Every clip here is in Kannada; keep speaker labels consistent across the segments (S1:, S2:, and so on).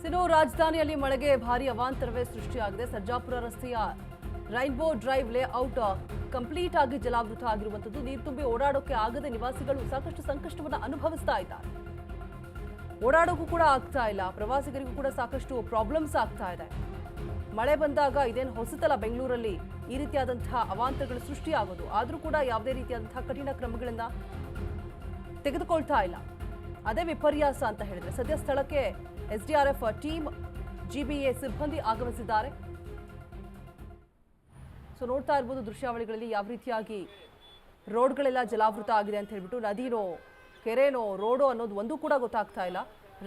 S1: ಇನ್ನು ರಾಜಧಾನಿಯಲ್ಲಿ ಮಳೆಗೆ ಭಾರಿ ಅವಾಂತರವೇ ಸೃಷ್ಟಿಯಾಗಿದೆ. ಸರ್ಜಾಪುರ ರಸ್ತೆಯ ರೈನ್ಬೋ ಡ್ರೈವ್ ಲೇಔಟ್ ಕಂಪ್ಲೀಟ್ ಆಗಿ ಜಲಾವೃತ ಆಗಿರುವಂತದ್ದು. ನೀರು ತುಂಬಿ ಓಡಾಡೋಕೆ ಆಗದೆ ನಿವಾಸಿಗಳು ಸಾಕಷ್ಟು ಸಂಕಷ್ಟವನ್ನು ಅನುಭವಿಸ್ತಾ ಇದ್ದಾರೆ. ಓಡಾಡೋಕ್ಕೂ ಕೂಡ ಆಗ್ತಾ ಇಲ್ಲ, ಪ್ರವಾಸಿಗರಿಗೂ ಕೂಡ ಸಾಕಷ್ಟು ಪ್ರಾಬ್ಲಮ್ಸ್ ಆಗ್ತಾ ಇದೆ. ಮಳೆ ಬಂದಾಗ ಇದೇನು ಹೊಸತಲ್ಲ ಬೆಂಗಳೂರಲ್ಲಿ ಈ ರೀತಿಯಾದಂತಹ ಅವಾಂತರಗಳು ಸೃಷ್ಟಿಯಾಗೋದು. ಆದರೂ ಕೂಡ ಯಾವುದೇ ರೀತಿಯಾದಂತಹ ಕಠಿಣ ಕ್ರಮಗಳನ್ನ ತೆಗೆದುಕೊಳ್ತಾ ಇಲ್ಲ. ಅದೇ ವಿಪರ್ಯಾಸ ಅಂತ ಹೇಳಿದ್ರೆ ಸದ್ಯ ಸ್ಥಳಕ್ಕೆ ಎಸ್ಡಿಆರ್ಎಫ್ ಟೀಮ್ ಜಿಬಿಎ ಸಿಬ್ಬಂದಿ ಆಗಮಿಸಿದ್ದಾರೆ. ಸೊ ನೋಡ್ತಾ ಇರ್ಬೋದು ದೃಶ್ಯಾವಳಿಗಳಲ್ಲಿ ಯಾವ ರೀತಿಯಾಗಿ ರೋಡ್ಗಳೆಲ್ಲ ಜಲಾವೃತ ಆಗಿದೆ ಅಂತ ಹೇಳ್ಬಿಟ್ಟು. ನದಿನೋ ಕೆರೆನೋ ರೋಡೋ ಅನ್ನೋದು ಒಂದೂ ಕೂಡ ಗೊತ್ತಾಗ್ತಾ ಇಲ್ಲ.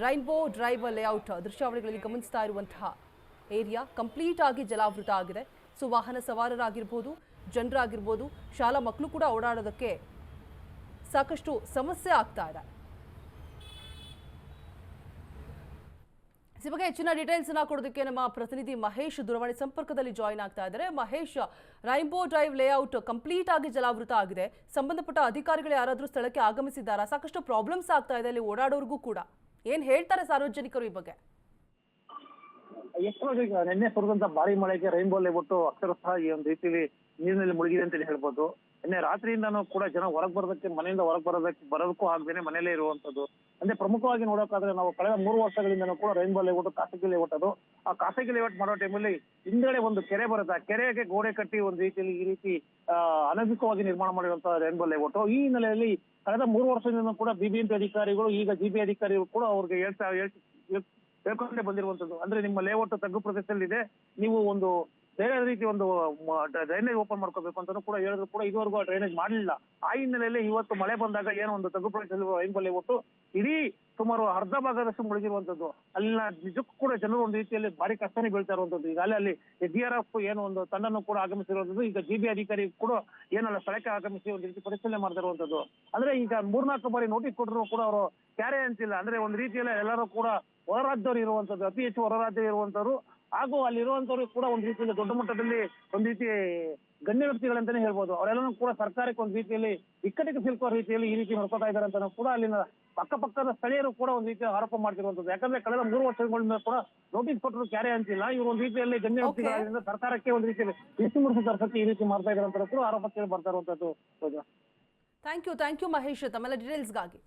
S1: ರೈನ್ಬೋ ಡ್ರೈವ್ ಲೇಔಟ್ ದೃಶ್ಯಾವಳಿಗಳಲ್ಲಿ ಗಮನಿಸ್ತಾ ಇರುವಂತಹ ಏರಿಯಾ ಕಂಪ್ಲೀಟ್ ಆಗಿ ಜಲಾವೃತ ಆಗಿದೆ. ಸೊ ವಾಹನ ಸವಾರರಾಗಿರ್ಬೋದು, ಜನರಾಗಿರ್ಬೋದು, ಶಾಲಾ ಮಕ್ಕಳು ಕೂಡ ಓಡಾಡೋದಕ್ಕೆ ಸಾಕಷ್ಟು ಸಮಸ್ಯೆ ಆಗ್ತಾ ಇದೆ. ಈ ಬಗ್ಗೆ ಹೆಚ್ಚಿನ ಡೀಟೇಲ್ಸ್ ಅನ್ನ ಕೊಡೋದಕ್ಕೆ ನಮ್ಮ ಪ್ರತಿನಿಧಿ ಮಹೇಶ್ ದೂರವಾಣಿ ಸಂಪರ್ಕದಲ್ಲಿ ಜಾಯಿನ್ ಆಗ್ತಾ ಇದ್ದಾರೆ. Mahesh, rainbow drive layout complete ಆಗಿ ಜಲಾವೃತ ಆಗಿದೆ. ಸಂಬಂಧಪಟ್ಟ ಅಧಿಕಾರಿಗಳು ಯಾರಾದರೂ ಸ್ಥಳಕ್ಕೆ ಆಗಮಿಸಿದ್ದಾರಾ? ಸಾಕಷ್ಟು ಪ್ರಾಬ್ಲಮ್ಸ್ ಆಗ್ತಾ ಇದೆ ಅಲ್ಲಿ ಓಡಾಡೋರ್ಗೂ ಕೂಡ. ಏನ್ ಹೇಳ್ತಾರೆ ಸಾರ್ವಜನಿಕರು ಈ ಬಗ್ಗೆ?
S2: ನಿನ್ನೆ ಸುರಿದಂತ ಭಾರಿ ಮಳೆಗೆ ರೈನ್ಬೋ ಲೇಔಟ್ ಅಕ್ಷರಶಃ ಈ ಒಂದು ರೀತಿಯಲ್ಲಿ ನೀರಿನಲ್ಲಿ ಮುಳುಗಿದೆ ಅಂತ ಹೇಳ್ಬೋದು. ನಿನ್ನೆ ರಾತ್ರಿಯಿಂದನೂ ಕೂಡ ಜನ ಹೊರಗೆ ಬರೋದಕ್ಕೆ, ಮನೆಯಿಂದ ಹೊರಗೆ ಬರೋದಕ್ಕೂ ಆಗದೇನೆ ಮನೆಯಲ್ಲೇ ಇರುವಂತದ್ದು. ಅಂದ್ರೆ ಪ್ರಮುಖವಾಗಿ ನೋಡೋಕಾದ್ರೆ ನಾವು ಕಳೆದ 3 ವರ್ಷಗಳಿಂದನೂ ಕೂಡ ರೈನ್ಬೋ ಲೇಔಟ್ ಖಾಸಗಿ ಲೇಔಟ್ ಅದು. ಆ ಖಾಸಗಿ ಲೇಔಟ್ ಮಾಡೋ ಟೈಮಲ್ಲಿ ಹಿಂದ್ಗಡೆ ಒಂದು ಕೆರೆ ಬರುತ್ತೆ. ಆ ಕೆರೆಗೆ ಗೋಡೆ ಕಟ್ಟಿ ಒಂದು ರೀತಿಯಲ್ಲಿ ಈ ರೀತಿ ಅನಧಿಕೃತವಾಗಿ ನಿರ್ಮಾಣ ಮಾಡಿರುವಂತಹ ರೈನ್ಬೋ ಲೇಔಟ್. ಈ ಹಿನ್ನೆಲೆಯಲ್ಲಿ ಕಳೆದ 3 ವರ್ಷದಿಂದ ಕೂಡ ಬಿಬಿಎಂಪಿ ಅಧಿಕಾರಿಗಳು, ಈಗ ಜಿಬಿ ಅಧಿಕಾರಿಗಳು ಕೂಡ ಅವ್ರಿಗೆ ಹೇಳ್ಕೊಂಡೇ ಬಂದಿರುವಂತದ್ದು. ಅಂದ್ರೆ ನಿಮ್ಮ ಲೇಔಟ್ ತಗ್ಗು ಪ್ರದೇಶದಲ್ಲಿ ಇದೆ, ನೀವು ಒಂದು ಬೇರೆ ರೀತಿ ಒಂದು ಡ್ರೈನೇಜ್ ಓಪನ್ ಮಾಡ್ಕೋಬೇಕು ಅಂತ ಕೂಡ ಹೇಳಿದ್ರು ಕೂಡ ಇದುವರೆಗೂ ಡ್ರೈನೇಜ್ ಮಾಡಲಿಲ್ಲ. ಆ ಹಿನ್ನೆಲೆಯಲ್ಲಿ ಇವತ್ತು ಮಳೆ ಬಂದಾಗ ಏನೋ ಒಂದು ತಗ್ಗು ಪ್ರದೇಶದಲ್ಲಿ ರೈನ್ಬೋ ಲೇಔಟ್ ಇಡೀ ಸುಮಾರು ಅರ್ಧ ಭಾಗದಷ್ಟು ಮುಳುಗಿರುವಂತದ್ದು. ಅಲ್ಲಿನ ನಿಜಕ್ಕೂ ಕೂಡ ಜನರು ಒಂದು ರೀತಿಯಲ್ಲಿ ಭಾರಿ ಕಷ್ಟನೇ ಬೀಳ್ತಾ ಇರುವಂತದ್ದು. ಈಗಾಗಲೇ ಅಲ್ಲಿ ಎಸ್ಡಿಆರ್ಎಫ್ ಏನು ಒಂದು ತಂಡನ್ನು ಕೂಡ ಆಗಮಿಸಿರುವಂತದ್ದು. ಈಗ ಜಿಬಿ ಅಧಿಕಾರಿ ಕೂಡ ಏನಲ್ಲ ಸ್ಥಳಕ್ಕೆ ಆಗಮಿಸಿ ಒಂದು ರೀತಿ ಪರಿಶೀಲನೆ ಮಾಡ್ತಿರುವಂತದ್ದು. ಅಂದ್ರೆ ಈಗ 3-4 ಬಾರಿ ನೋಟಿಸ್ ಕೊಟ್ಟರು ಕೂಡ ಅವರು ಕ್ಯಾರೆ ಅಂತಿಲ್ಲ. ಅಂದ್ರೆ ಒಂದು ರೀತಿಯಲ್ಲಿ ಎಲ್ಲರೂ ಕೂಡ ಹೊರ ರಾಜ್ಯದವರು ಇರುವಂತದ್ದು, ಅತಿ ಹೆಚ್ಚು ಹೊರ ರಾಜ್ಯ ಇರುವಂತವರು ಹಾಗೂ ಅಲ್ಲಿರುವಂತವ್ರು ಕೂಡ ಒಂದು ರೀತಿಯಲ್ಲಿ ದೊಡ್ಡ ಮಟ್ಟದಲ್ಲಿ ಒಂದು ರೀತಿ ಗಣ್ಯ ವ್ಯಕ್ತಿಗಳಂತಾನೆ ಹೇಳ್ಬೋದು. ಅವರೆಲ್ಲರೂ ಕೂಡ ಸರ್ಕಾರಕ್ಕೆ ಒಂದು ರೀತಿಯಲ್ಲಿ ಇಕ್ಕಟ್ಟಿಗೆ ಸಿಲುಕುವ ರೀತಿಯಲ್ಲಿ ಈ ರೀತಿ ನಡ್ಕೋತಾ ಇದ್ದಾರೆ ಅಂತ ಕೂಡ ಅಲ್ಲಿನ ಅಕ್ಕಪಕ್ಕದ ಸ್ಥಳೀಯರು ಕೂಡ ಒಂದು ರೀತಿ ಆರೋಪ ಮಾಡ್ತಿರುವಂತದ್ದು. ಯಾಕಂದ್ರೆ ಕಳೆದ 3 ವರ್ಷಗಳಿಂದ ಕೂಡ ನೋಟಿಸ್ ಕೊಟ್ಟರು ಕ್ಯಾರೆ ಅಂತಿಲ್ಲ. ಇವರು ಒಂದು ರೀತಿಯಲ್ಲಿ ಗಣ್ಯ ವ್ಯಕ್ತಿಗಳಾದ್ರಿಂದ ಸರ್ಕಾರಕ್ಕೆ ಒಂದು ರೀತಿಯಲ್ಲಿ ಎಷ್ಟು ತರ್ಸಕ್ಕೆ ಈ ರೀತಿ ಮಾಡ್ತಾ ಇದ್ದಾರೆ ಅಂತ ಆರೋಪ ಕೇಳಿ ಬರ್ತಾ ಇರುವಂತದ್ದು.
S1: ಥ್ಯಾಂಕ್ ಯು ಮಹೇಶ್ ತಮ್ಮೆಲ್ಲ ಡೀಟೇಲ್ಸ್ಗಾಗಿ.